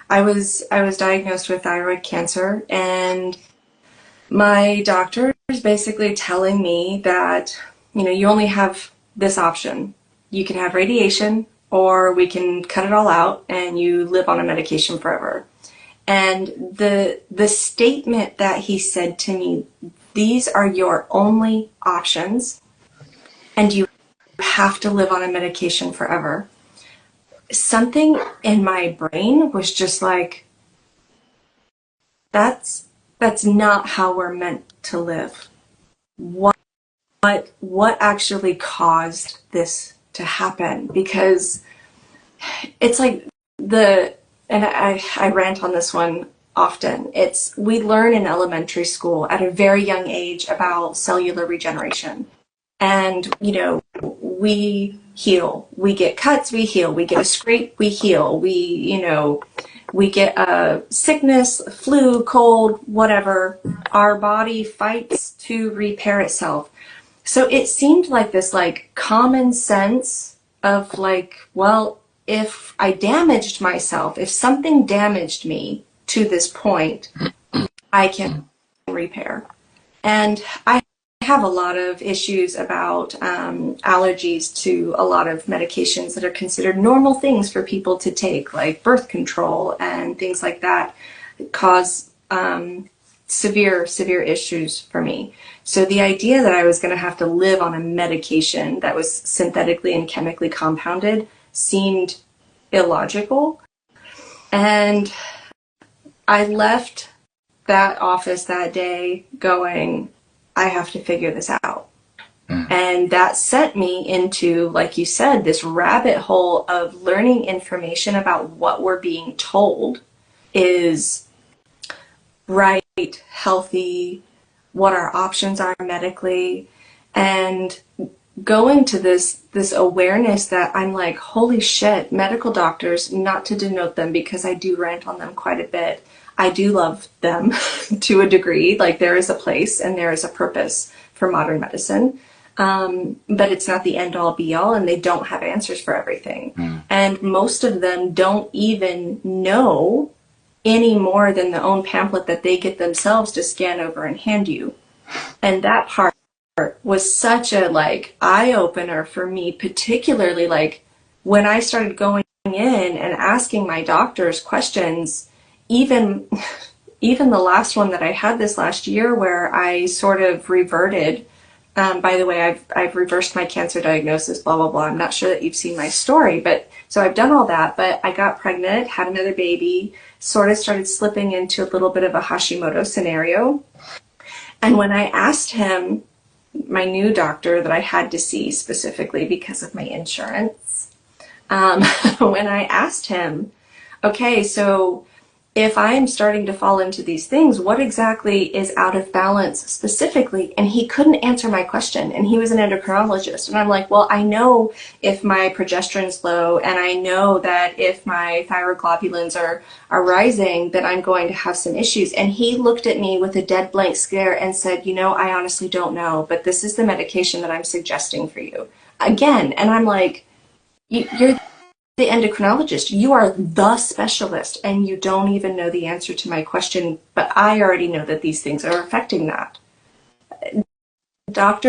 I was diagnosed with thyroid cancer, and my doctor is basically telling me that, you only have this option. You can have radiation, or we can cut it all out and you live on a medication forever. And the statement that he said to me, these are your only options, and you have to live on a medication forever. Something in my brain was just like, that's not how we're meant to live. What what actually caused this to happen? Because it's like and I rant on this one often. We learn in elementary school at a very young age about cellular regeneration. And, we heal. We get cuts, we heal. We get a scrape, we heal. We get a sickness, flu, cold, whatever. Our body fights to repair itself. So it seemed like this common sense of well, if I damaged myself, if something damaged me to this point, I can repair. And I have a lot of issues about allergies to a lot of medications that are considered normal things for people to take, like birth control and things like that, cause severe issues for me. So the idea that I was going to have to live on a medication that was synthetically and chemically compounded seemed illogical. And I left that office that day going, I have to figure this out. And that sent me into, like you said, this rabbit hole of learning information about what we're being told is right, healthy, what our options are medically, and going to this awareness that I'm like, holy shit, medical doctors, not to denote them because I do rant on them quite a bit. I do love them to a degree. Like, there is a place and there is a purpose for modern medicine. But it's not the end all be all, and they don't have answers for everything. And most of them don't even know any more than the own pamphlet that they get themselves to scan over and hand you. And that part was such a eye opener for me, particularly when I started going in and asking my doctors questions. Even the last one that I had this last year, where I sort of reverted. By the way, I've reversed my cancer diagnosis, blah, blah, blah. I'm not sure that you've seen my story, but so I've done all that, but I got pregnant, had another baby, sort of started slipping into a little bit of a Hashimoto scenario. And when I asked him, my new doctor that I had to see specifically because of my insurance, when I asked him, okay, so if I am starting to fall into these things, what exactly is out of balance specifically? And he couldn't answer my question, and he was an endocrinologist. And I'm like, well, I know if my progesterone's low, and I know that if my thyroid globulins are rising, that I'm going to have some issues. And he looked at me with a dead blank stare and said, I honestly don't know, but this is the medication that I'm suggesting for you. Again, and I'm like, you're the endocrinologist, you are the specialist, and you don't even know the answer to my question, but I already know that these things are affecting that. Doctors